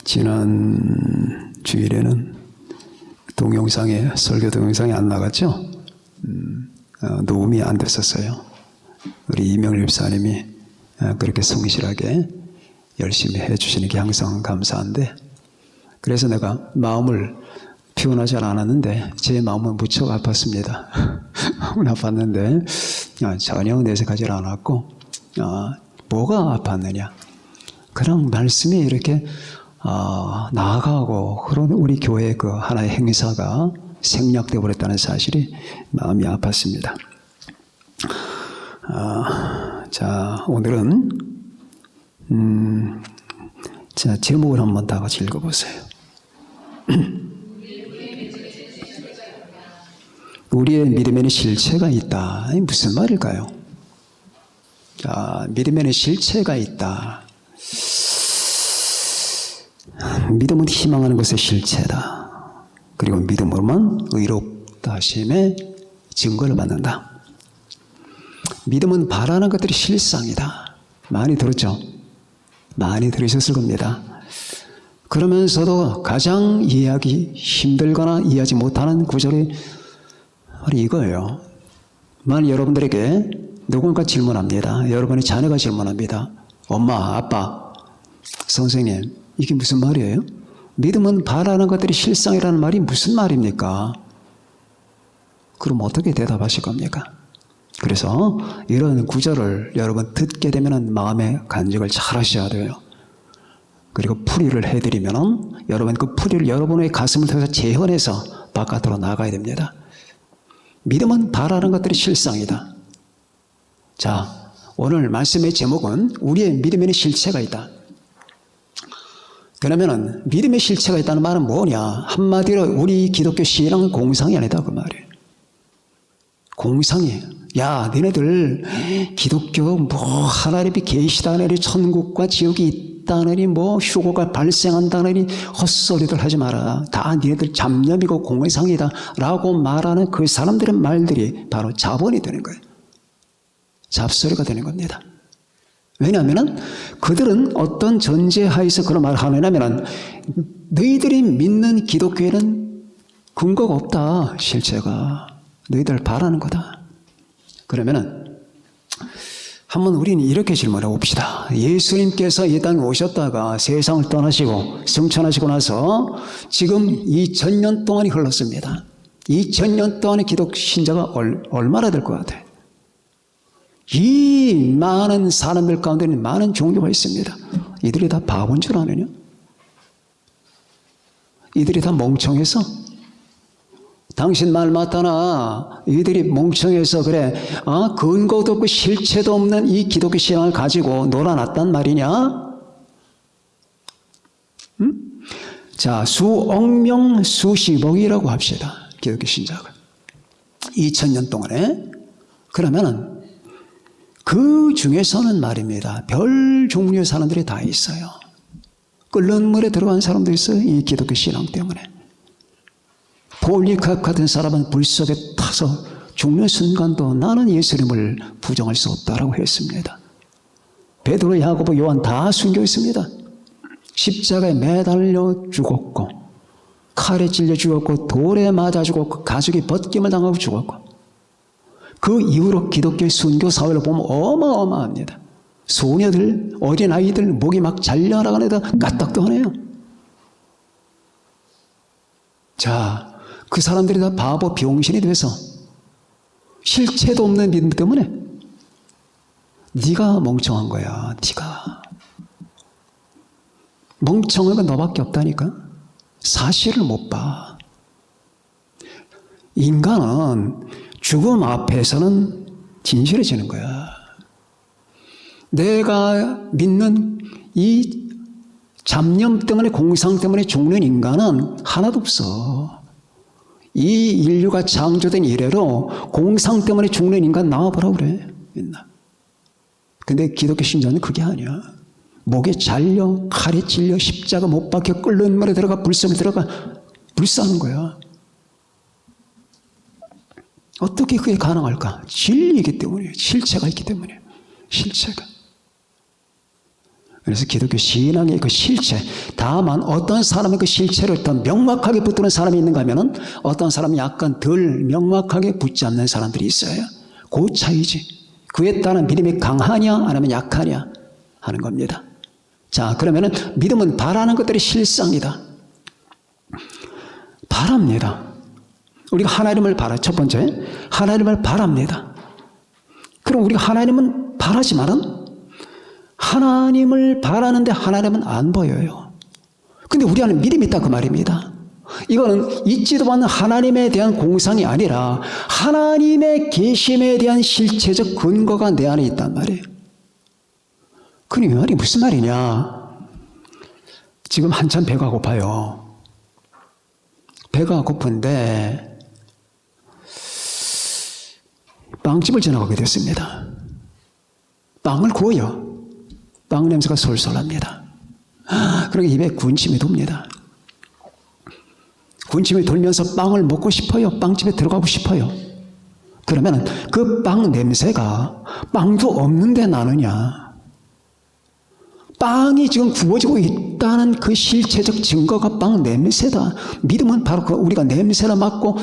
지난 주일에는 설교 동영상이 안 나갔죠? 녹음이 안 됐었어요. 우리 이명일 집사님이 그렇게 성실하게 열심히 해주시는 게 항상 감사한데, 그래서 내가 마음을 표현하지 않았는데 제 마음은 무척 아팠습니다. 아팠는데 전혀 내색하지 않았고, 뭐가 아팠느냐? 그냥 말씀이 이렇게 나아가고 그런 우리 교회의 그 하나의 행사가 생략되어 버렸다는 사실이 마음이 아팠습니다. 자, 오늘은 자, 제목을 한번 다 같이 읽어보세요. 우리의 믿음에는 실체가 있다. 무슨 말일까요? 자, 믿음에는 실체가 있다. 믿음은 희망하는 것의 실체다. 그리고 믿음으로만 의롭다 하심의 증거를 받는다. 믿음은 바라는 것들이 실상이다. 많이 들었죠? 많이 들으셨을 겁니다. 그러면서도 가장 이해하기 힘들거나 이해하지 못하는 구절이 바로 이거예요. 만약 여러분들에게 누군가 질문합니다. 여러분의 자녀가 질문합니다. 엄마, 아빠, 선생님, 이게 무슨 말이에요? 믿음은 바라는 것들이 실상이라는 말이 무슨 말입니까? 그럼 어떻게 대답하실 겁니까? 그래서 이런 구절을 여러분 듣게 되면 마음의 간직을 잘 하셔야 돼요. 그리고 풀이를 해드리면 여러분 그 풀이를 여러분의 가슴을 통해서 재현해서 바깥으로 나가야 됩니다. 믿음은 바라는 것들이 실상이다. 자, 오늘 말씀의 제목은 우리의 믿음에는 실체가 있다. 그러면은 믿음의 실체가 있다는 말은 뭐냐? 한마디로 우리 기독교 신앙은 공상이 아니다 그 말이에요. 공상이에요. 야, 너네들 기독교 뭐 하나님이 계시다느니 천국과 지옥이 있다느니 뭐 휴거가 발생한다느니 헛소리들 하지 마라. 다 너네들 잡념이고 공상이다 라고 말하는 그 사람들의 말들이 바로 자본이 되는 거예요. 잡소리가 되는 겁니다. 왜냐하면 그들은 어떤 전제하에서 그런 말을 하느냐면 너희들이 믿는 기독교에는 근거가 없다. 실체가 너희들 바라는 거다. 그러면은 한번 우리는 이렇게 질문해 봅시다. 예수님께서 이 땅에 오셨다가 세상을 떠나시고 승천하시고 나서 지금 2000년 동안이 흘렀습니다. 2000년 동안의 기독 신자가 얼마나 될 것 같아요? 이 많은 사람들 가운데는 많은 종교가 있습니다. 이들이 다 바보인 줄 아느냐? 이들이 다 멍청해서? 당신 말 맞다나 이들이 멍청해서 그래 근거도 없고 실체도 없는 이 기독교 신앙을 가지고 놀아놨단 말이냐? 응? 자, 수억 명 수십억이라고 합시다. 기독교 신자가 2000년 동안에. 그러면은 그 중에서는 말입니다. 별 종류의 사람들이 다 있어요. 끓는 물에 들어간 사람도 있어요. 이 기독교 신앙 때문에. 폴리카프 같은 사람은 불 속에 타서 죽는 순간도 나는 예수님을 부정할 수 없다라고 했습니다. 베드로, 야고보, 요한 다 순교 있습니다. 십자가에 매달려 죽었고 칼에 찔려 죽었고 돌에 맞아 죽었고 가죽이 벗김을 당하고 죽었고 그 이후로 기독교의 순교 사회를 보면 어마어마합니다. 소녀들, 어린아이들 목이 막 잘려나가는 데다 까딱도 하네요. 자, 그 사람들이 다 바보 병신이 돼서 실체도 없는 믿음 때문에 네가 멍청한 거야. 네가 멍청한 건 너밖에 없다니까. 사실을 못 봐. 인간은 죽음 앞에서는 진실해지는 거야. 내가 믿는 이 잡념 때문에 공상 때문에 죽는 인간은 하나도 없어. 이 인류가 창조된 이래로 공상 때문에 죽는 인간 나와보라고 그래. 근데 기독교 신자는 그게 아니야. 목에 잘려 칼에 찔려 십자가 못 박혀 끓는 물에 들어가 불속에 들어가 불사는 거야. 어떻게 그게 가능할까? 진리이기 때문이에요. 실체가 있기 때문이에요. 실체가. 그래서 기독교 신앙의 그 실체, 다만 어떤 사람의 그 실체를 더 명확하게 붙드는 사람이 있는가 하면은 어떤 사람이 약간 덜 명확하게 붙잡는 사람들이 있어요. 그 차이지. 그에 따른 믿음이 강하냐 아니면 약하냐 하는 겁니다. 자, 그러면은 믿음은 바라는 것들이 실상이다. 바랍니다. 우리가 하나님을 바라. 첫 번째, 하나님을 바랍니다. 그럼 우리가 하나님은 바라지만은 하나님을 바라는데 하나님은 안 보여요. 근데 우리 안에 믿음이 있다 그 말입니다. 이거는 있지도 않는 하나님에 대한 공상이 아니라 하나님의 계심에 대한 실체적 근거가 내 안에 있단 말이에요. 그럼 이 말이 무슨 말이냐? 지금 한참 배가 고파요. 배가 고픈데 빵집을 지나가게 됐습니다. 빵을 구워요. 빵 냄새가 솔솔합니다. 그러니까 입에 군침이 돕니다. 군침이 돌면서 빵을 먹고 싶어요. 빵집에 들어가고 싶어요. 그러면 그 빵 냄새가 빵도 없는데 나느냐? 빵이 지금 구워지고 있다는 그 실체적 증거가 빵 냄새다. 믿음은 바로 그 우리가 냄새를 맡고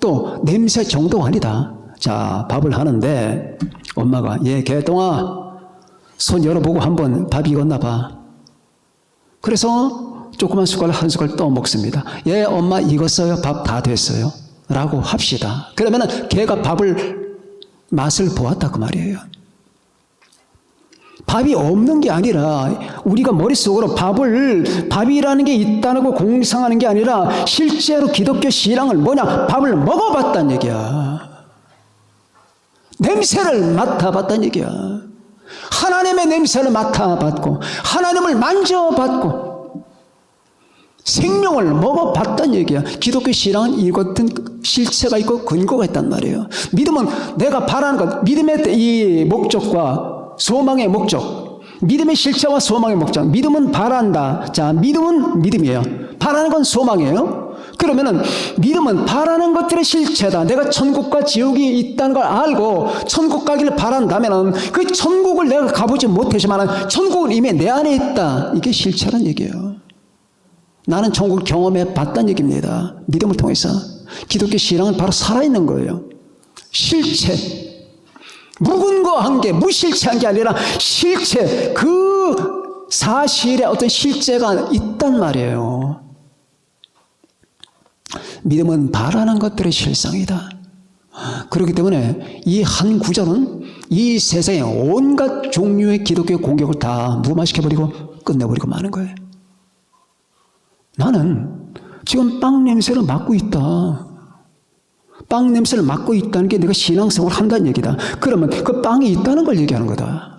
또 냄새 정도가 아니다. 자, 밥을 하는데 엄마가 개똥아 손 열어보고 한번 밥 익었나 봐. 그래서 조그만 숟가락 한 숟갈 떠 먹습니다. 엄마 익었어요. 밥 다 됐어요. 라고 합시다. 그러면은 걔가 밥을 맛을 보았다 그 말이에요. 밥이 없는 게 아니라 우리가 머릿속으로 밥이라는 게 있다는 거 공상하는 게 아니라 실제로 기독교 신앙을 뭐냐? 밥을 먹어봤다는 얘기야. 냄새를 맡아봤다는 얘기야. 하나님의 냄새를 맡아봤고 하나님을 만져봤고 생명을 먹어봤다는 얘기야. 기독교 신앙은 이 같은 실체가 있고 근거가 있단 말이에요. 믿음은 내가 바라는 것, 믿음의 이 목적과 소망의 목적, 믿음의 실체와 소망의 목적. 믿음은 바란다. 자, 믿음은 믿음이에요. 바라는 건 소망이에요. 그러면은 믿음은 바라는 것들의 실체다. 내가 천국과 지옥이 있다는 걸 알고 천국 가기를 바란다면은 그 천국을 내가 가보지 못했지만 천국은 이미 내 안에 있다. 이게 실체란 얘기예요. 나는 천국을 경험해 봤다는 얘기입니다. 믿음을 통해서. 기독교 신앙은 바로 살아있는 거예요. 실체. 무근거한 게, 무실체한 게 아니라 실체, 그 사실에 어떤 실체가 있단 말이에요. 믿음은 바라는 것들의 실상이다. 그렇기 때문에 이 한 구절은 이 세상의 온갖 종류의 기독교 공격을 다 무마시켜버리고 끝내버리고 마는 거예요. 나는 지금 빵 냄새를 맡고 있다. 빵 냄새를 맡고 있다는 게 내가 신앙생활을 한다는 얘기다. 그러면 그 빵이 있다는 걸 얘기하는 거다.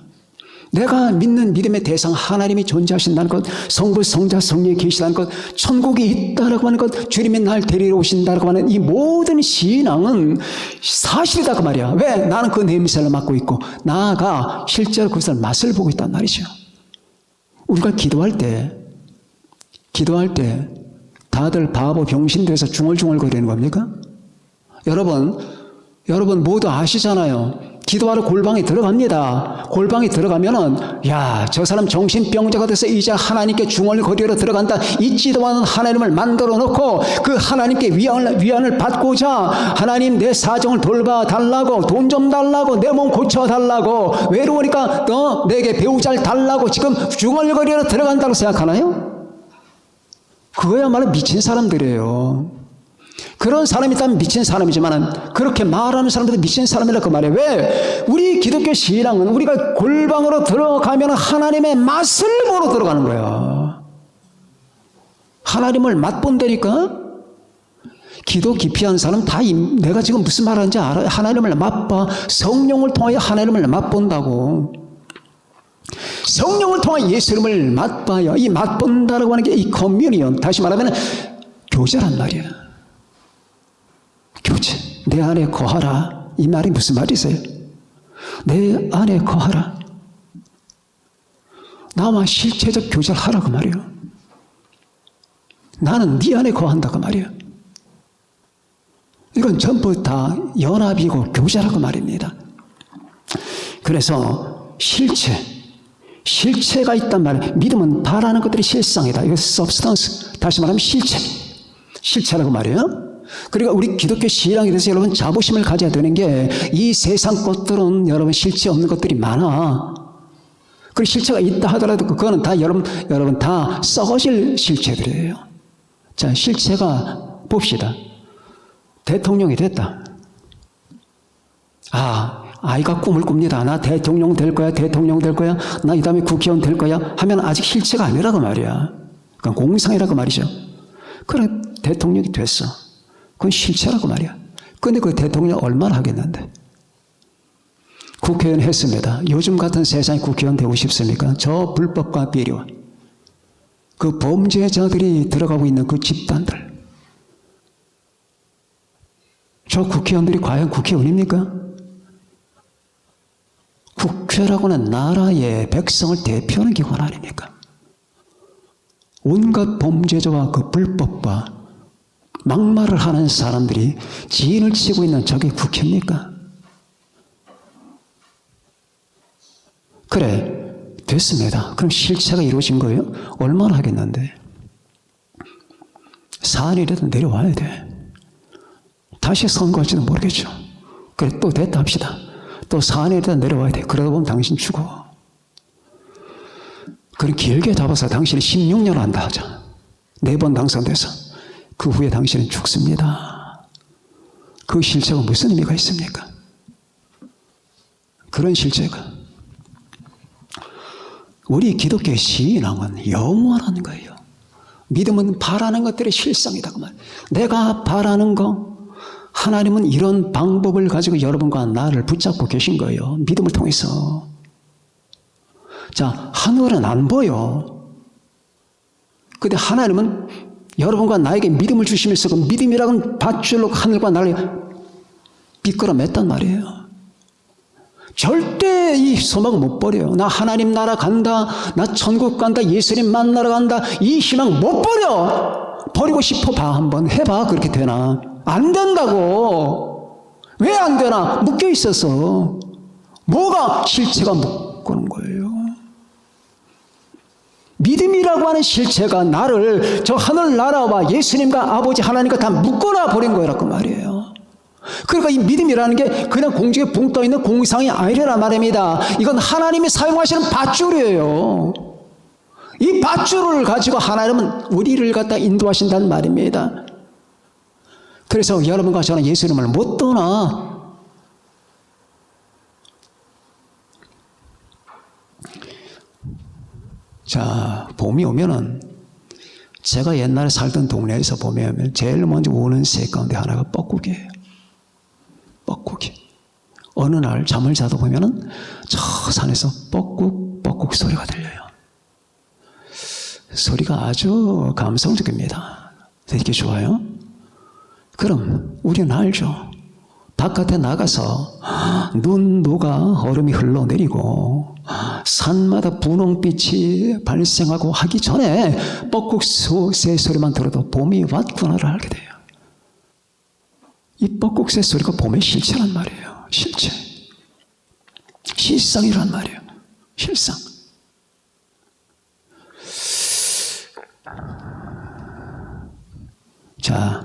내가 믿는 믿음의 대상 하나님이 존재하신다는 것, 성부, 성자, 성령이 계시다는 것, 천국이 있다라고 하는 것, 주님이 날 데리러 오신다라고 하는 이 모든 신앙은 사실이다 그 말이야. 왜? 나는 그 냄새를 맡고 있고 나아가 실제로 그것을 맛을 보고 있단 말이죠. 우리가 기도할 때 다들 바보 병신들에서 중얼중얼거리는 겁니까? 여러분 모두 아시잖아요. 기도하러 골방에 들어갑니다. 골방에 들어가면은 저 사람 정신병자가 돼서 이제 하나님께 중얼거리러 들어간다. 있지도 않은 하나님을 만들어 놓고 그 하나님께 위안을 받고자 하나님 내 사정을 돌봐달라고, 돈 좀 달라고, 내 몸 고쳐달라고, 외로우니까 너 내게 배우자를 달라고 지금 중얼거리러 들어간다고 생각하나요? 그거야말로 미친 사람들이에요. 그런 사람이 있다면 미친 사람이지만 그렇게 말하는 사람들도 미친 사람이라 그 말이에요. 왜? 우리 기독교 신앙은 우리가 골방으로 들어가면 하나님의 맛을 보러 들어가는 거야. 하나님을 맛본다니까? 기도 깊이 하는 사람 다 내가 지금 무슨 말하는지 알아요. 하나님을 맛봐. 성령을 통하여 하나님을 맛본다고. 성령을 통해 예수님을 맛봐요. 이 맛본다라고 하는 게 이 커뮤니언, 다시 말하면 교제란 말이야. 교제. 내 안에 거하라. 이 말이 무슨 말이세요? 내 안에 거하라. 나와 실체적 교제를 하라 그 말이에요. 나는 네 안에 거한다 그 말이에요. 이건 전부 다 연합이고 교제라고 말입니다. 그래서 실체, 실체가 있단 말이에요. 믿음은 바라는 것들이 실상이다. 이거 substance, 다시 말하면 실체라고 말이에요. 그러니까 우리 기독교 신앙에 대해서 여러분 자부심을 가져야 되는 게 이 세상 것들은 여러분 실체 없는 것들이 많아. 그 실체가 있다 하더라도 그거는 다 여러분 다 썩어질 실체들이에요. 자, 실체가 봅시다. 대통령이 됐다. 아이가 꿈을 꿉니다. 나 대통령 될 거야, 대통령 될 거야, 나 이 다음에 국회의원 될 거야 하면 아직 실체가 아니라고 말이야. 그러니까 공상이라고 말이죠. 그래, 대통령이 됐어. 그건 실체라고 말이야. 근데 그 대통령 얼마나 하겠는데? 국회의원 했습니다. 요즘 같은 세상에 국회의원 되고 싶습니까? 저 불법과 비리와 그 범죄자들이 들어가고 있는 그 집단들, 저 국회의원들이 과연 국회의원입니까? 국회라고는 나라의 백성을 대표하는 기관 아닙니까? 온갖 범죄자와 그 불법과 막말을 하는 사람들이 지인을 치고 있는 저게 국회입니까? 그래, 됐습니다. 그럼 실체가 이루어진 거예요? 얼마나 하겠는데? 사안이라도 내려와야 돼. 다시 선거할지도 모르겠죠. 그래, 또 됐다 합시다. 또 사안이라도 내려와야 돼. 그러다 보면 당신 죽어. 그럼 길게 잡아서 당신이 16년 한다 하자. 4번 당선돼서. 그 후에 당신은 죽습니다. 그 실체가 무슨 의미가 있습니까? 그런 실체가. 우리 기독교의 신앙은 영원한 거예요. 믿음은 바라는 것들의 실상이다. 그 말. 내가 바라는 거, 하나님은 이런 방법을 가지고 여러분과 나를 붙잡고 계신 거예요. 믿음을 통해서. 자, 하늘은 안 보여. 근데 하나님은 여러분과 나에게 믿음을 주시면서 그 믿음이라는 밧줄로 하늘과 나를 비끌어 맸단 말이에요. 절대 이 소망을 못 버려요. 나 하나님 나라 간다. 나 천국 간다. 예수님 만나러 간다. 이 희망 못 버려. 버리고 싶어 봐. 한번 해봐. 그렇게 되나? 안 된다고. 왜 안 되나? 묶여 있어서. 뭐가 실체가 묶어놓은 거예요. 믿음이라고 하는 실체가 나를 저 하늘나라와 예수님과 아버지 하나님과 다 묶어놔 버린 거라고 말이에요. 그러니까 이 믿음이라는 게 그냥 공중에 붕 떠있는 공상이 아니라 말입니다. 이건 하나님이 사용하시는 밧줄이에요. 이 밧줄을 가지고 하나님은 우리를 갖다 인도하신다는 말입니다. 그래서 여러분과 저는 예수님을 못 떠나. 자, 봄이 오면은 제가 옛날에 살던 동네에서 보면 제일 먼저 우는 새 가운데 하나가 뻐꾸기예요. 뻐꾸기. 어느 날 잠을 자다 보면은 저 산에서 뻐꾹 소리가 들려요. 소리가 아주 감성적입니다. 되게 좋아요. 그럼 우리는 알죠. 바깥에 나가서 눈 녹아 얼음이 흘러내리고 산마다 분홍빛이 발생하고 하기 전에 뻐꾹 새 소리만 들어도 봄이 왔구나를 알게 돼요. 이 뻐꾹 새 소리가 봄의 실체란 말이에요. 실체. 실상이란 말이에요. 실상. 자,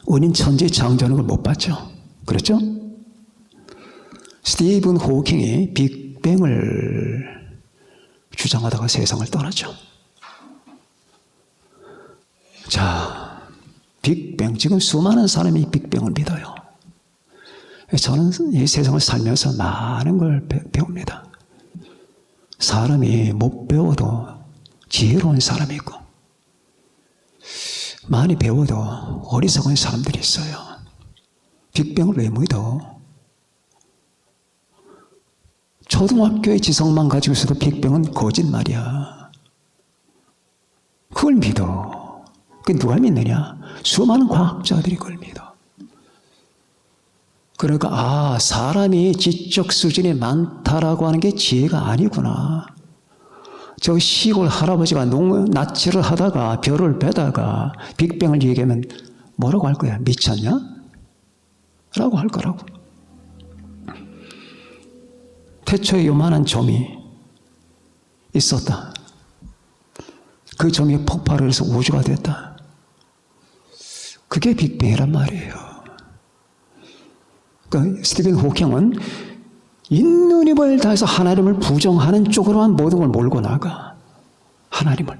우린 천지 창조하는 걸 못 봤죠. 그렇죠? 스티븐 호킹이 빅뱅을 주장하다가 세상을 떠났죠. 자, 빅뱅, 지금 수많은 사람이 빅뱅을 믿어요. 저는 이 세상을 살면서 많은 걸 배웁니다. 사람이 못 배워도 지혜로운 사람이 있고 많이 배워도 어리석은 사람들이 있어요. 빅뱅을 왜 믿어? 초등학교의 지성만 가지고서도 빅뱅은 거짓말이야. 그걸 믿어. 그게 누가 믿느냐? 수많은 과학자들이 그걸 믿어. 그러니까 사람이 지적 수준이 많다라고 하는 게 지혜가 아니구나. 저 시골 할아버지가 낯질을 하다가 별을 베다가 빅뱅을 얘기하면 뭐라고 할 거야? 미쳤냐? 라고 할 거라고. 태초에 요만한 점이 있었다. 그 점이 폭발을 해서 우주가 됐다. 그게 빅뱅이란 말이에요. 그러니까 스티븐 호킹은 있는 힘을 다해서 하나님을 부정하는 쪽으로만 모든 걸 몰고 나가. 하나님을.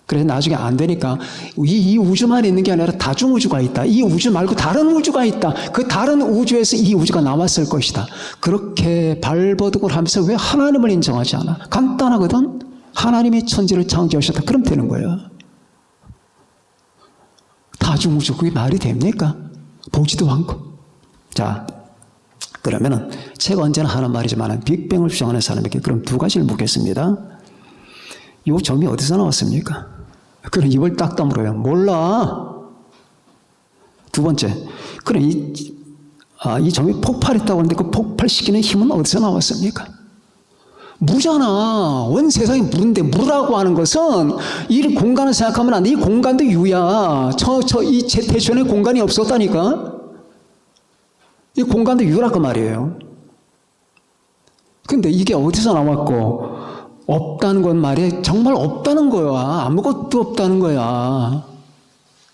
그래서 나중에 안 되니까 이 우주만 있는 게 아니라 다중우주가 있다. 이 우주 말고 다른 우주가 있다. 그 다른 우주에서 이 우주가 나왔을 것이다. 그렇게 발버둥을 하면서 왜 하나님을 인정하지 않아? 간단하거든. 하나님이 천지를 창조하셨다. 그럼 되는 거예요. 다중우주 그게 말이 됩니까? 보지도 않고. 자, 그러면은 제가 언제나 하는 말이지만 빅뱅을 주장하는 사람에게 그럼 두 가지를 묻겠습니다. 이 점이 어디서 나왔습니까? 그럼 입을 딱 다물어요. 몰라. 두 번째, 그럼 이 점이 폭발했다고 하는데 그 폭발시키는 힘은 어디서 나왔습니까? 무잖아. 온 세상이 무인데 무라고 하는 것은 이 공간을 생각하면 안 돼. 이 공간도 유야. 이 대천에 공간이 없었다니까. 이 공간도 유라 그 말이에요. 근데 이게 어디서 나왔고 없다는 건 말이야. 정말 없다는 거야. 아무것도 없다는 거야.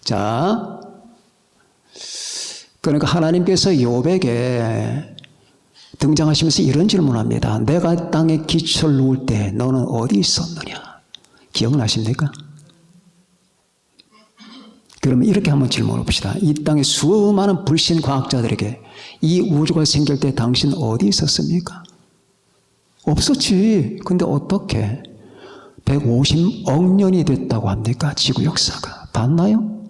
자, 그러니까 하나님께서 욥에게 등장하시면서 이런 질문합니다. 내가 땅에 기초를 놓을 때 너는 어디 있었느냐? 기억나십니까? 그러면 이렇게 한번 질문해 봅시다. 이 땅의 수많은 불신 과학자들에게 이 우주가 생길 때 당신 어디 있었습니까? 없었지. 근데 어떻게 150억 년이 됐다고 합니까? 지구 역사가. 봤나요?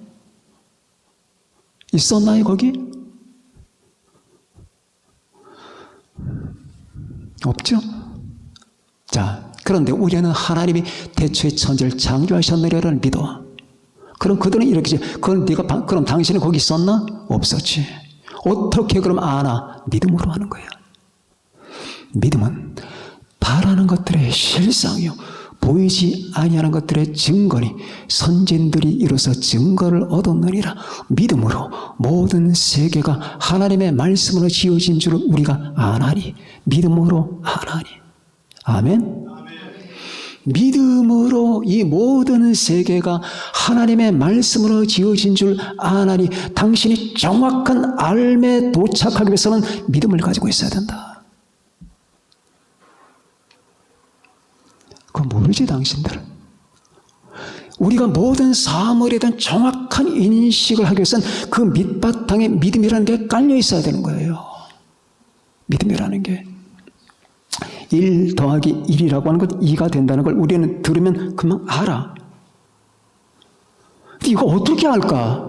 있었나요 거기? 없죠? 자, 그런데 우리는 하나님이 태초에 천지를 창조하셨느냐를 믿어. 그럼 그들은 이렇게, 그럼 당신은 거기 있었나? 없었지. 어떻게 그럼 아나? 믿음으로 하는 거야. 믿음은 바라는 것들의 실상이요, 보이지 아니하는 것들의 증거니 선진들이 이로써 증거를 얻었느니라. 믿음으로 모든 세계가 하나님의 말씀으로 지어진 줄을 우리가 아나니. 믿음으로 아나니. 아멘. 믿음으로 이 모든 세계가 하나님의 말씀으로 지어진 줄 아나니. 당신이 정확한 알매 도착하기 위해서는 믿음을 가지고 있어야 된다. 그건 모르지 당신들은. 우리가 모든 사물에 대한 정확한 인식을 하기 위해서는 그 밑바탕에 믿음이라는 게 깔려 있어야 되는 거예요. 믿음이라는 게 1 더하기 1이라고 하는 것 2가 된다는 걸 우리는 들으면 금방 알아. 근데 이거 어떻게 알까?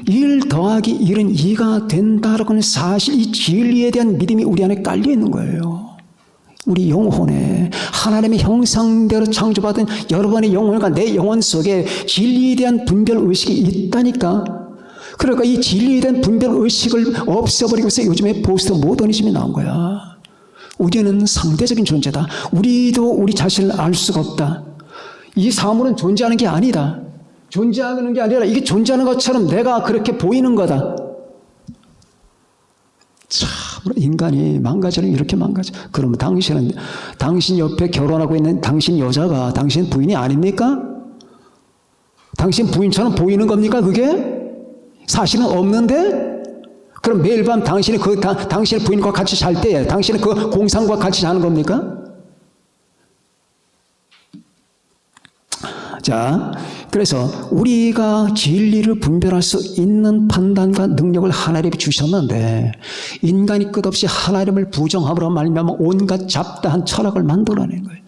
1 더하기 1은 2가 된다라고 하는 사실, 이 진리에 대한 믿음이 우리 안에 깔려 있는 거예요. 우리 영혼에 하나님의 형상대로 창조받은 여러분의 영혼과 내 영혼 속에 진리에 대한 분별의식이 있다니까. 그러니까 이 진리에 대한 분별의식을 없애버리기 위해서 요즘에 포스트 모더니즘이 나온 거야. 우리는 상대적인 존재다. 우리도 우리 자신을 알 수가 없다. 이 사물은 존재하는 게 아니다. 존재하는 게 아니라 이게 존재하는 것처럼 내가 그렇게 보이는 거다. 참으로 인간이 망가지는 이렇게 망가져. 그러면 당신 옆에 결혼하고 있는 당신 여자가 당신 부인이 아닙니까? 당신 부인처럼 보이는 겁니까 그게? 사실은 없는데? 그럼 매일 밤 당신이 당신의 부인과 같이 잘 때 당신은 그 공상과 같이 자는 겁니까? 자, 그래서 우리가 진리를 분별할 수 있는 판단과 능력을 하나님이 주셨는데 인간이 끝없이 하나님을 부정함으로 말미암아 온갖 잡다한 철학을 만들어낸 거예요.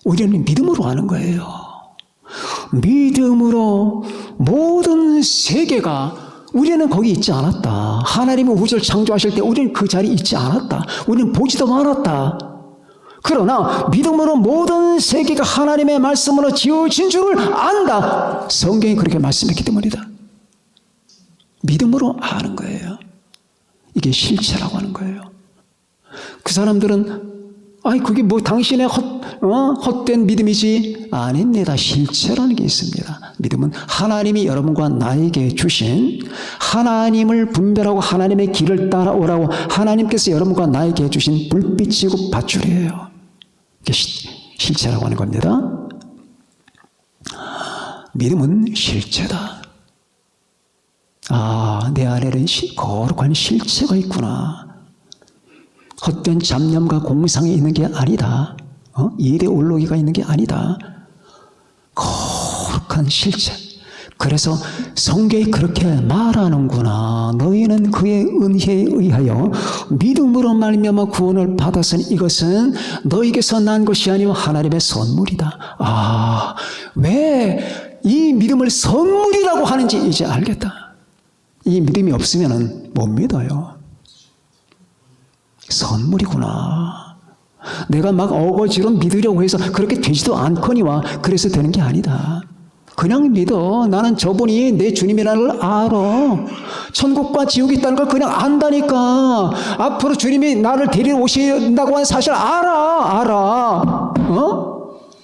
우리는 믿음으로 하는 거예요. 믿음으로 모든 세계가, 우리는 거기 있지 않았다. 하나님이 우주를 창조하실 때 우리는 그 자리에 있지 않았다. 우리는 보지도 않았다. 그러나 믿음으로 모든 세계가 하나님의 말씀으로 지어진 줄을 안다. 성경이 그렇게 말씀했기 때문이다. 믿음으로 아는 거예요. 이게 실체라고 하는 거예요. 그 사람들은 그게 뭐 당신의 헛된 믿음이지. 아닙니다. 실체라는 게 있습니다. 믿음은 하나님이 여러분과 나에게 주신, 하나님을 분별하고 하나님의 길을 따라오라고 하나님께서 여러분과 나에게 주신 불빛이고 밧줄이에요. 실체라고 하는 겁니다. 믿음은 실체다. 아, 내 안에는 거룩한 실체가 있구나. 헛된 잡념과 공상이 있는 게 아니다. 이데올로기가 있는 게 아니다. 거룩한 실체. 그래서 성경이 그렇게 말하는구나. 너희는 그의 은혜에 의하여 믿음으로 말미암아 구원을 받았으니 이것은 너희에게서 난 것이 아니요 하나님의 선물이다. 아, 왜 이 믿음을 선물이라고 하는지 이제 알겠다. 이 믿음이 없으면 못 믿어요. 선물이구나. 내가 막 어거지로 믿으려고 해서 그렇게 되지도 않거니와 그래서 되는 게 아니다. 그냥 믿어. 나는 저분이 내 주님이라는 걸 알아. 천국과 지옥이 있다는 걸 그냥 안다니까. 앞으로 주님이 나를 데리러 오신다고 하는 사실 알아.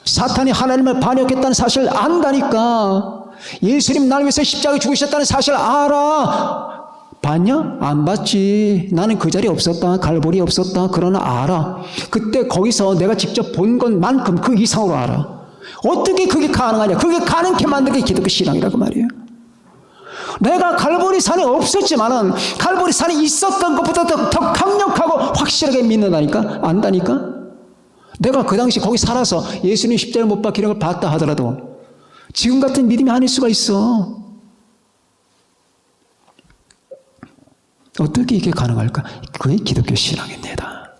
사탄이 하나님을 반역했다는 사실 안다니까. 예수님 나를 위해서 십자가에 죽으셨다는 사실 알아. 봤냐? 안 봤지. 나는 그 자리에 없었다. 갈보리 없었다. 그러나 알아. 그때 거기서 내가 직접 본 것만큼 그 이상으로 알아. 어떻게 그게 가능하냐? 그게 가능케 만든 게 기독교 신앙이라고 말이에요. 내가 갈보리 산에 없었지만은 갈보리 산에 있었던 것보다 더 강력하고 확실하게 믿는다니까? 안다니까? 내가 그 당시 거기 살아서 예수님 십자가에 못 박히는 걸 봤다 하더라도 지금 같은 믿음이 아닐 수가 있어. 어떻게 이게 가능할까? 그게 기독교 신앙입니다.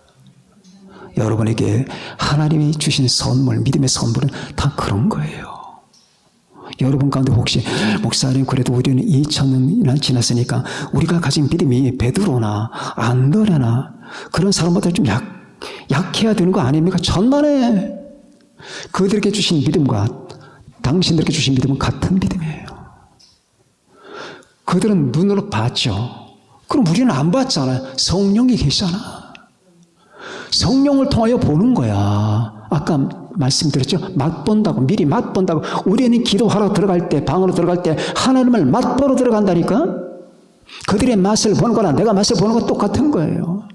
여러분에게 하나님이 주신 선물, 믿음의 선물은 다 그런 거예요. 여러분 가운데 혹시 목사님 그래도 우리는 2000년이나 지났으니까 우리가 가진 믿음이 베드로나 안드레나 그런 사람보다 좀 약해야 되는 거 아닙니까? 천만에 그들에게 주신 믿음과 당신들에게 주신 믿음은 같은 믿음이에요. 그들은 눈으로 봤죠. 그럼 우리는 안 봤잖아요. 성령이 계시잖아. 성령을 통하여 보는 거야. 아까 말씀드렸죠. 맛본다고, 미리 맛본다고. 우리는 기도하러 들어갈 때, 방으로 들어갈 때 하나님을 맛보러 들어간다니까. 그들의 맛을 보는 거나 내가 맛을 보는 건 똑같은 거예요.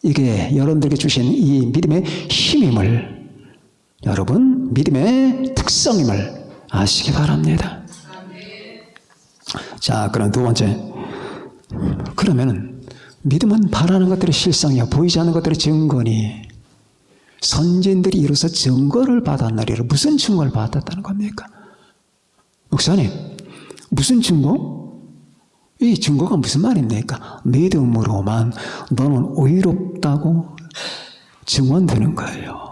이게 여러분들에게 주신 이 믿음의 힘임을, 여러분 믿음의 특성임을 아시기 바랍니다. 자, 그럼 두 번째. 그러면은 믿음은 바라는 것들의 실상이야. 보이지 않는 것들의 증거니 선진들이 이로써 증거를 받았나리라. 무슨 증거를 받았다는 겁니까? 목사님, 무슨 증거? 이 증거가 무슨 말입니까? 믿음으로만 너는 의롭다고 증언되는 거예요.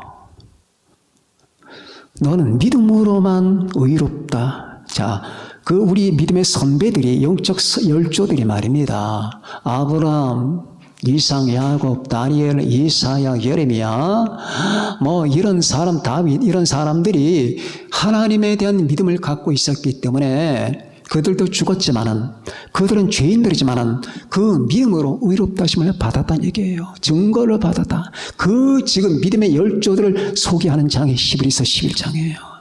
너는 믿음으로만 의롭다. 자, 그 우리 믿음의 선배들이, 영적 열조들이 말입니다. 아브라함, 이삭, 야곱, 다니엘, 이사야, 예레미야, 뭐 이런 사람, 다윗, 이런 사람들이 하나님에 대한 믿음을 갖고 있었기 때문에 그들도 죽었지만은, 그들은 죄인들이지만은 그 믿음으로 의롭다 하심을 받았다는 얘기예요. 증거를 받았다. 그 지금 믿음의 열조들을 소개하는 장이 히브리서 11장이에요.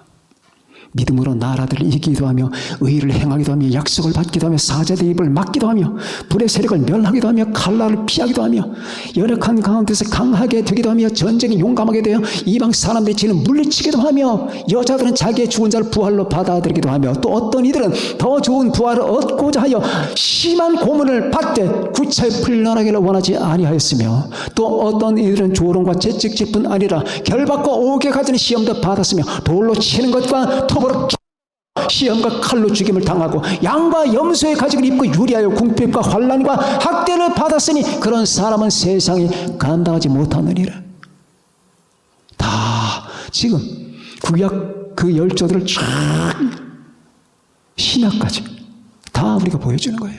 믿음으로 나라들을 이기기도 하며 의를 행하기도 하며 약속을 받기도 하며 사자들의 입을 막기도 하며 불의 세력을 멸하기도 하며 칼날을 피하기도 하며 열악한 가운데서 강하게 되기도 하며 전쟁에 용감하게 되어 이방 사람들이 지는 물리치기도 하며 여자들은 자기의 죽은 자를 부활로 받아들이기도 하며 또 어떤 이들은 더 좋은 부활을 얻고자 하여 심한 고문을 받되 구차히 풀려나기를 원하지 아니하였으며 또 어떤 이들은 조롱과 채찍질뿐 아니라 결박과 옥에 가지는 시험도 받았으며 돌로 치는 것과 톱으로 시험과 칼로 죽임을 당하고 양과 염소의 가죽을 입고 유리하여 궁핍과 환난과 학대를 받았으니 그런 사람은 세상이 감당하지 못하느니라. 다 지금 구약 그 열조들을 쫙 신약까지 다 우리가 보여주는 거예요.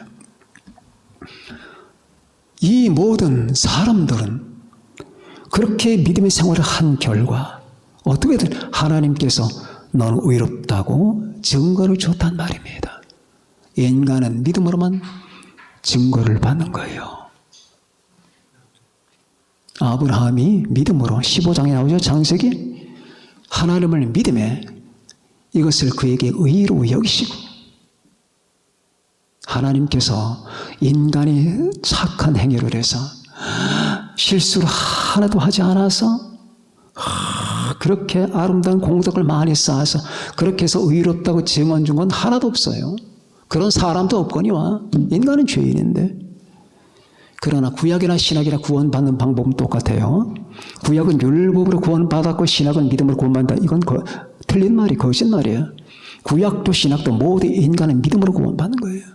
이 모든 사람들은 그렇게 믿음의 생활을 한 결과 어떻게든 하나님께서 너는 의롭다고 증거를 줬단 말입니다. 인간은 믿음으로만 증거를 받는 거예요. 아브라함이 믿음으로 15장에 나오죠. 창세기. 하나님을 믿음에 이것을 그에게 의로 여기시고 하나님께서 인간이 착한 행위를 해서 실수를 하나도 하지 않아서 그렇게 아름다운 공덕을 많이 쌓아서 그렇게 해서 의롭다고 증언 준 건 하나도 없어요. 그런 사람도 없거니와. 인간은 죄인인데. 그러나 구약이나 신약이나 구원받는 방법은 똑같아요. 구약은 율법으로 구원받았고 신약은 믿음으로 구원받는다. 이건 틀린 말이 거짓말이에요. 구약도 신약도 모두 인간은 믿음으로 구원받는 거예요.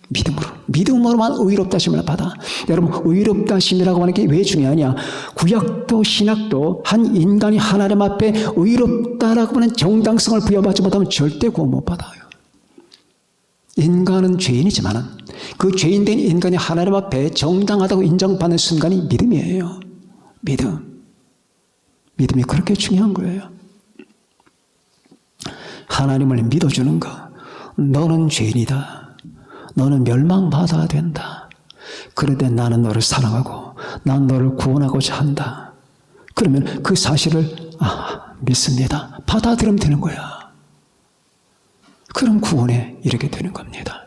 믿음으로. 믿음으로만 의롭다심을 받아. 여러분, 의롭다심이라고 하는 게 왜 중요하냐? 구약도 신약도 한 인간이 하나님 앞에 의롭다라고 하는 정당성을 부여받지 못하면 절대 구원 못 받아요. 인간은 죄인이지만은 그 죄인된 인간이 하나님 앞에 정당하다고 인정받는 순간이 믿음이에요. 믿음. 믿음이 그렇게 중요한 거예요. 하나님을 믿어주는 거. 너는 죄인이다. 너는 멸망받아야 된다. 그런데 나는 너를 사랑하고 난 너를 구원하고자 한다. 그러면 그 사실을 믿습니다. 받아들이면 되는 거야. 그럼 구원에 이르게 되는 겁니다.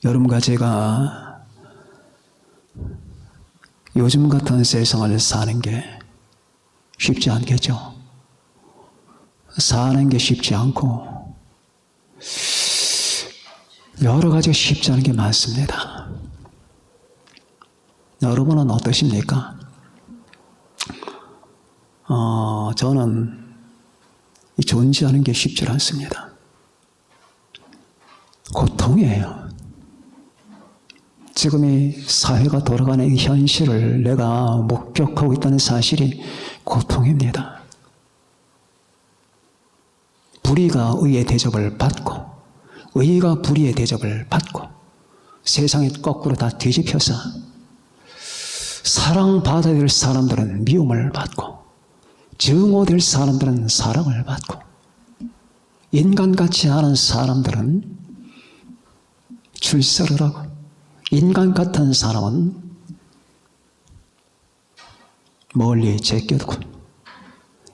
여러분과 제가 요즘 같은 세상을 사는 게 쉽지 않겠죠. 사는 게 쉽지 않고 여러 가지가 쉽지 않은 게 많습니다. 여러분은 어떠십니까? 저는 존재하는 게 쉽지 않습니다. 고통이에요. 지금 이 사회가 돌아가는 이 현실을 내가 목격하고 있다는 사실이 고통입니다. 불의가 의의 대접을 받고 의가 불의의 대접을 받고 세상이 거꾸로 다 뒤집혀서 사랑받아야 될 사람들은 미움을 받고 증오될 사람들은 사랑을 받고 인간 같지 않은 사람들은 출세를 하고 인간 같은 사람은 멀리 제껴두고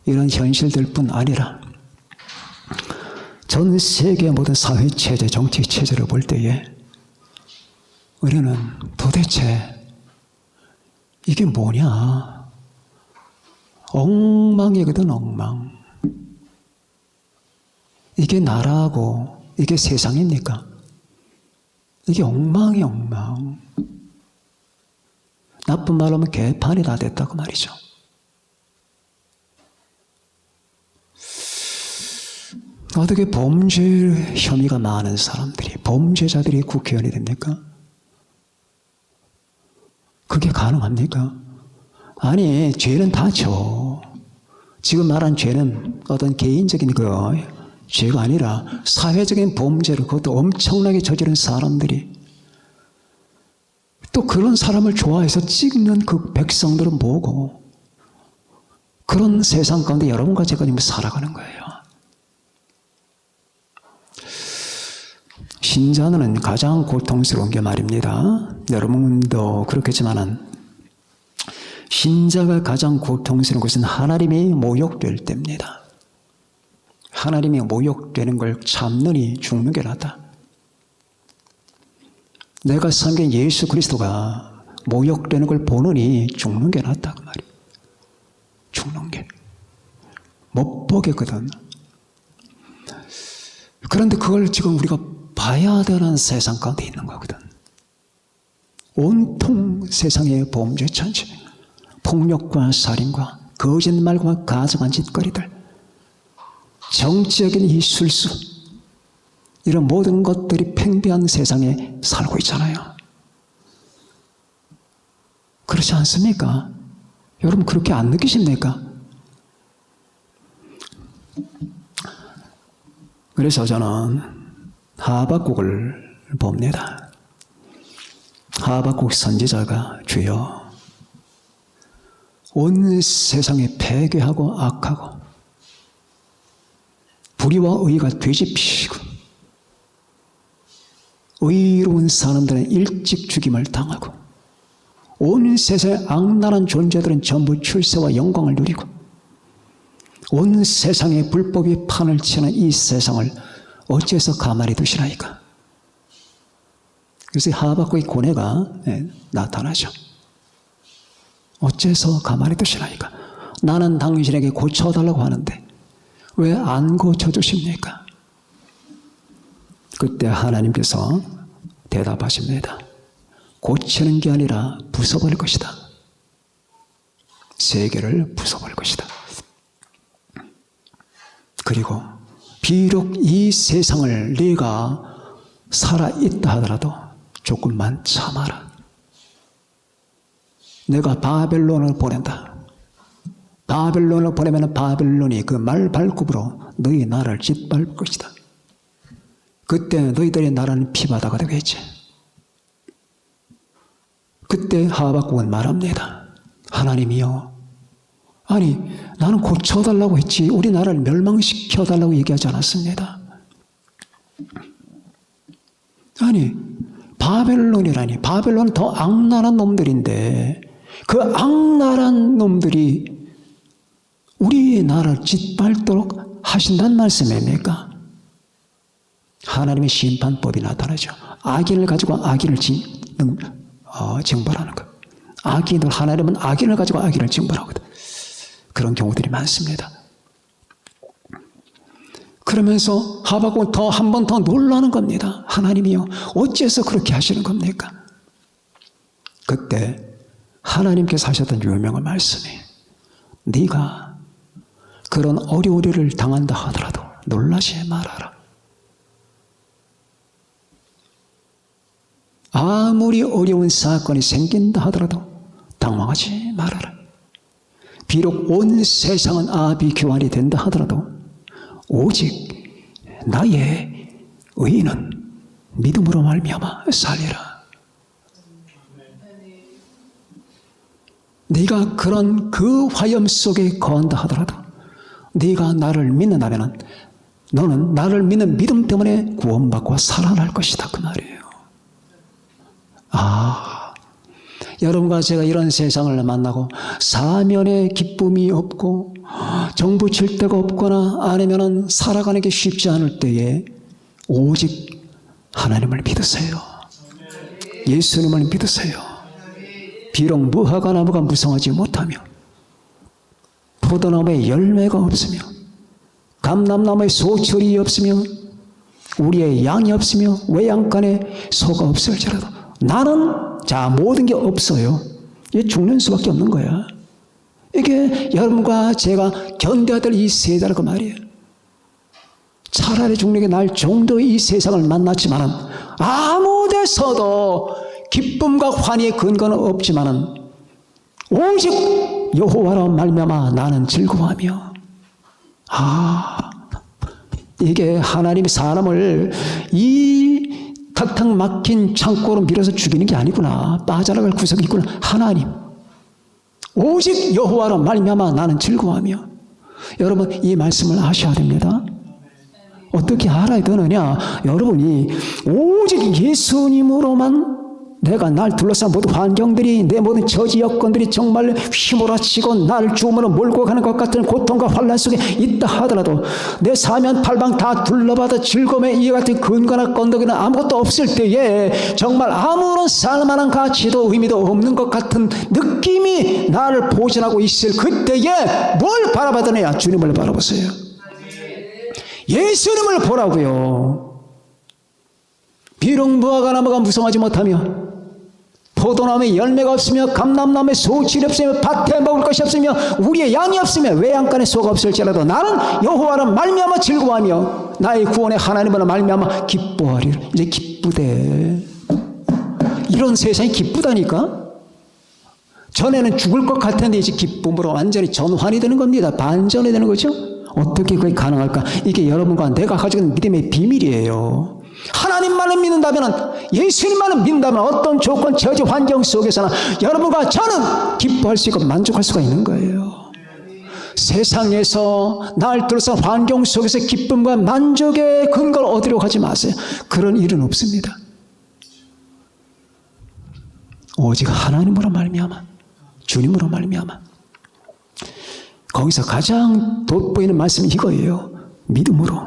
이런 현실들 뿐 아니라 전 세계 모든 사회체제, 정치체제를 볼 때에 우리는 도대체 이게 뭐냐? 엉망이거든, 엉망. 이게 나라고 이게 세상입니까? 이게 엉망이 엉망. 나쁜 말로 하면 개판이 다 됐다고 말이죠. 어떻게 범죄 혐의가 많은 사람들이, 범죄자들이 국회의원이 됩니까? 그게 가능합니까? 아니, 죄는 다 져. 지금 말한 죄는 어떤 개인적인 죄가 아니라 사회적인 범죄를 그것도 엄청나게 저지른 사람들이 또 그런 사람을 좋아해서 찍는 그 백성들은 뭐고 그런 세상 가운데 여러분과 제가 지금 살아가는 거예요. 신자는 가장 고통스러운 게 말입니다. 여러분도 그렇겠지만은 신자가 가장 고통스러운 것은 하나님이 모욕될 때입니다. 하나님이 모욕되는 걸 참느니 죽는 게 낫다. 내가 섬긴 예수 그리스도가 모욕되는 걸 보느니 죽는 게 낫다 그 말이에요. 죽는 게. 못 보겠거든. 그런데 그걸 지금 우리가 봐야 되는 세상 가운데 있는 거거든. 온통 세상의 범죄 천지, 폭력과 살인과 거짓말과 가증한 짓거리들, 정치적인 이 술수, 이런 모든 것들이 팽배한 세상에 살고 있잖아요. 그렇지 않습니까? 여러분 그렇게 안 느끼십니까? 그래서 저는 하박국을 봅니다. 하박국 선지자가 주여 온 세상에 패괴하고 악하고 불의와 의가 뒤집히고 의로운 사람들은 일찍 죽임을 당하고 온 세상의 악랄한 존재들은 전부 출세와 영광을 누리고 온 세상에 불법이 판을 치는 이 세상을 어째서 가만히 두시나이까? 그래서 하박국의 고뇌가 나타나죠. 어째서 가만히 두시나이까? 나는 당신에게 고쳐달라고 하는데 왜 안 고쳐주십니까? 그때 하나님께서 대답하십니다. 고치는 게 아니라 부숴버릴 것이다. 세계를 부숴버릴 것이다. 그리고 비록 이 세상을 네가 살아있다 하더라도 조금만 참아라. 내가 바벨론을 보낸다. 바벨론을 보내면 바벨론이 그 말발굽으로 너희 나라를 짓밟을 것이다. 그때 너희들의 나라는 피바다가 되겠지. 그때 하박국은 말합니다. 하나님이여, 아니 나는 고쳐달라고 했지 우리 나라를 멸망시켜달라고 얘기하지 않았습니다. 아니 바벨론이라니, 바벨론은 더 악랄한 놈들인데 그 악랄한 놈들이 우리의 나라를 짓밟도록 하신다는 말씀입니까? 하나님의 심판법이 나타나죠. 악인을 가지고 악인을 징벌하는 것. 악인을, 하나님은 악인을 가지고 악인을 징벌하거든. 그런 경우들이 많습니다. 그러면서 하박국은 더 한 번 더 놀라는 겁니다. 하나님이요, 어째서 그렇게 하시는 겁니까? 그때 하나님께서 하셨던 유명한 말씀이, 네가 그런 어려우리를 당한다 하더라도 놀라지 말아라. 아무리 어려운 사건이 생긴다 하더라도 당황하지 말아라. 비록 온 세상은 아비규환이 된다 하더라도 오직 나의 의인은 믿음으로 말미암아 살리라. 네가 그런 그 화염 속에 거한다 하더라도 네가 나를 믿는다면 너는 나를 믿는 믿음 때문에 구원받고 살아날 것이다, 그 말이에요. 여러분과 제가 이런 세상을 만나고 사면에 기쁨이 없고 정부 칠 데가 없거나 아니면 살아가는 게 쉽지 않을 때에 오직 하나님을 믿으세요. 예수님을 믿으세요. 비록 무화과 나무가 무성하지 못하며 포도나무에 열매가 없으며 감람나무에 소철이 없으며 우리의 양이 없으며 외양간에 소가 없을지라도 나는 모든 게 없어요. 이게 죽는 수밖에 없는 거야. 이게 여러분과 제가 견뎌야 될 이 세대라고 말이에요. 차라리 죽는 게 나을 정도의 이 세상을 만났지만은 아무 데서도 기쁨과 환희의 근거는 없지만은 오직 여호와로 말미암아 나는 즐거워하며, 이게 하나님이 사람을 이 탁탁 막힌 창고로 밀어서 죽이는 게 아니구나. 빠져나갈 구석이 있구나. 하나님, 오직 여호와로 말미암아 나는 즐거워하며. 여러분, 이 말씀을 아셔야 됩니다. 어떻게 알아야 되느냐? 여러분이 오직 예수님으로만 내가 날 둘러싼 모든 환경들이, 내 모든 저지 여건들이 정말 휘몰아치고 날 죽음으로 몰고 가는 것 같은 고통과 환난 속에 있다 하더라도 내 사면 팔방 다 둘러봐도 즐거움의 이 같은 근거나 건더기는 아무것도 없을 때에 정말 아무런 살만한 가치도 의미도 없는 것 같은 느낌이 나를 보존하고 있을 그때에 뭘 바라봐드느냐? 주님을 바라보세요. 예수님을 보라고요. 비록 무화과 나무가 무성하지 못하며 포도나무에 열매가 없으며 감람나무에 소질이 없으며 밭에 먹을 것이 없으며 우리의 양이 없으며 외양간에 소가 없을지라도 나는 여호와로 말미암아 즐거워하며 나의 구원의 하나님으로 말미암아 기뻐하리라. 이제 기쁘대. 이런 세상이 기쁘다니까. 전에는 죽을 것 같았는데 이제 기쁨으로 완전히 전환이 되는 겁니다. 반전이 되는 거죠. 어떻게 그게 가능할까? 이게 여러분과 내가 가지고 있는 믿음의 비밀이에요. 하나님만을 믿는다면, 예수님만을 믿는다면 어떤 조건, 저지, 환경 속에서나 여러분과 저는 기뻐할 수 있고 만족할 수가 있는 거예요. 세상에서 날 둘러싼 환경 속에서 기쁨과 만족의 근거를 얻으려고 하지 마세요. 그런 일은 없습니다. 오직 하나님으로 말미암아, 주님으로 말미암아. 거기서 가장 돋보이는 말씀이 이거예요. 믿음으로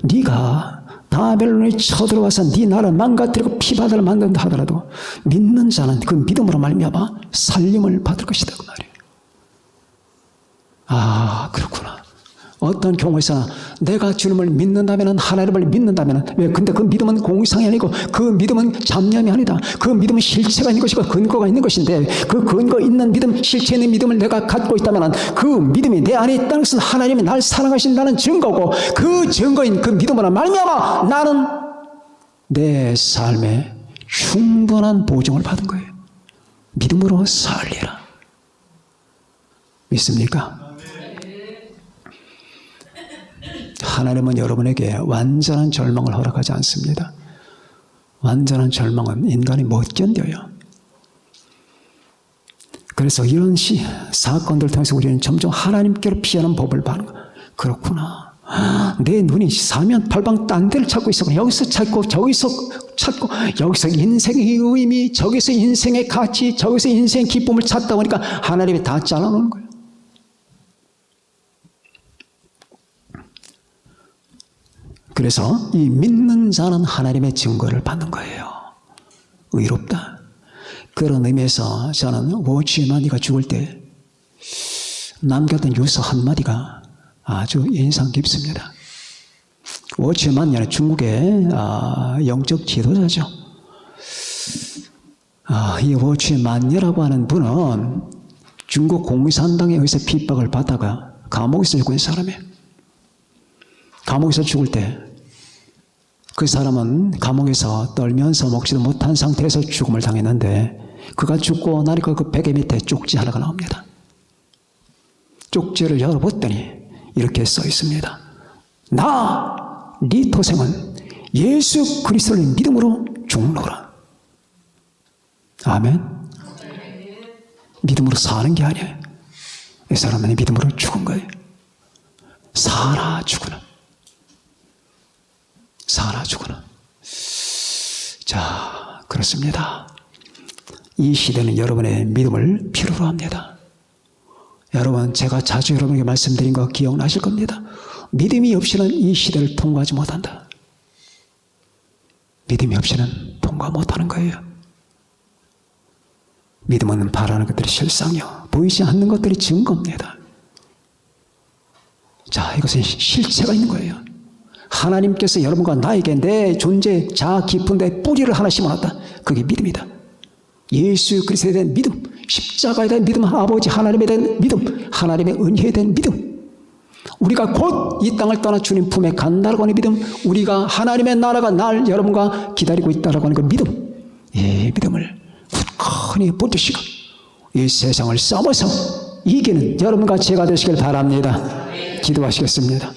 네가 바벨론이 쳐들어와서 네 나라를 망가뜨리고 피바다를 만든다 하더라도 믿는 자는 그 믿음으로 말미암아 살림을 받을 것이다 그 말이에요. 아, 그렇구나. 어떤 경우에서나 내가 주님을 믿는다면, 하나님을 믿는다면, 왜? 근데 그 믿음은 공상이 아니고 그 믿음은 잡념이 아니다. 그 믿음은 실체가 있는 것이고 근거가 있는 것인데, 그 근거 있는 믿음, 실체 있는 믿음을 내가 갖고 있다면 그 믿음이 내 안에 있다는 것은 하나님이 날 사랑하신다는 증거고, 그 증거인 그 믿음으로 말미암아 나는 내 삶에 충분한 보증을 받은 거예요. 믿음으로 살리라. 믿습니까? 하나님은 여러분에게 완전한 절망을 허락하지 않습니다. 완전한 절망은 인간이 못 견뎌요. 그래서 이런 사건들을 통해서 우리는 점점 하나님께로 피하는 법을 봐는 거예요. 그렇구나. 내 눈이 사면팔방 딴 데를 찾고 있어. 여기서 찾고 저기서 찾고, 여기서 인생의 의미, 저기서 인생의 가치, 저기서 인생의 기쁨을 찾다 보니까 하나님이 다 잘라놓는 거예요. 그래서 이 믿는 자는 하나님의 증거를 받는 거예요. 의롭다. 그런 의미에서 저는 워치마니가 죽을 때 남겼던 유서 한마디가 아주 인상 깊습니다. 워치마니는 중국의 영적 지도자죠. 이 워치마니라고 하는 분은 중국 공산당에 의해서 핍박을 받다가 감옥에서 죽은 사람이에요. 감옥에서 죽을 때 그 사람은 감옥에서 떨면서 먹지도 못한 상태에서 죽음을 당했는데, 그가 죽고 나니까 그 베개 밑에 쪽지 하나가 나옵니다. 쪽지를 열어봤더니 이렇게 써 있습니다. 나 네 도생은 예수 그리스도를 믿음으로 죽노라. 아멘. 믿음으로 사는 게 아니에요. 이 사람은 믿음으로 죽은 거예요. 사나 죽으나. 사나 죽으나. 자, 그렇습니다. 이 시대는 여러분의 믿음을 필요로 합니다. 여러분, 제가 자주 여러분에게 말씀드린 거 기억나실 겁니다. 믿음이 없이는 이 시대를 통과하지 못한다. 믿음이 없이는 통과 못하는 거예요. 믿음은 바라는 것들이 실상이요, 보이지 않는 것들이 증거입니다. 자, 이것은 실체가 있는 거예요. 하나님께서 여러분과 나에게 내 존재 자아 깊은 데 뿌리를 하나 심어놨다. 그게 믿음이다. 예수 그리스도에 대한 믿음, 십자가에 대한 믿음, 아버지 하나님에 대한 믿음, 하나님의 은혜에 대한 믿음, 우리가 곧 이 땅을 떠나 주님 품에 간다라고 하는 믿음, 우리가 하나님의 나라가 날 여러분과 기다리고 있다라고 하는 그 믿음, 이 믿음을 굳건히 붙드시고 이 세상을 싸워서 이기는 여러분과 제가 되시길 바랍니다. 기도하시겠습니다.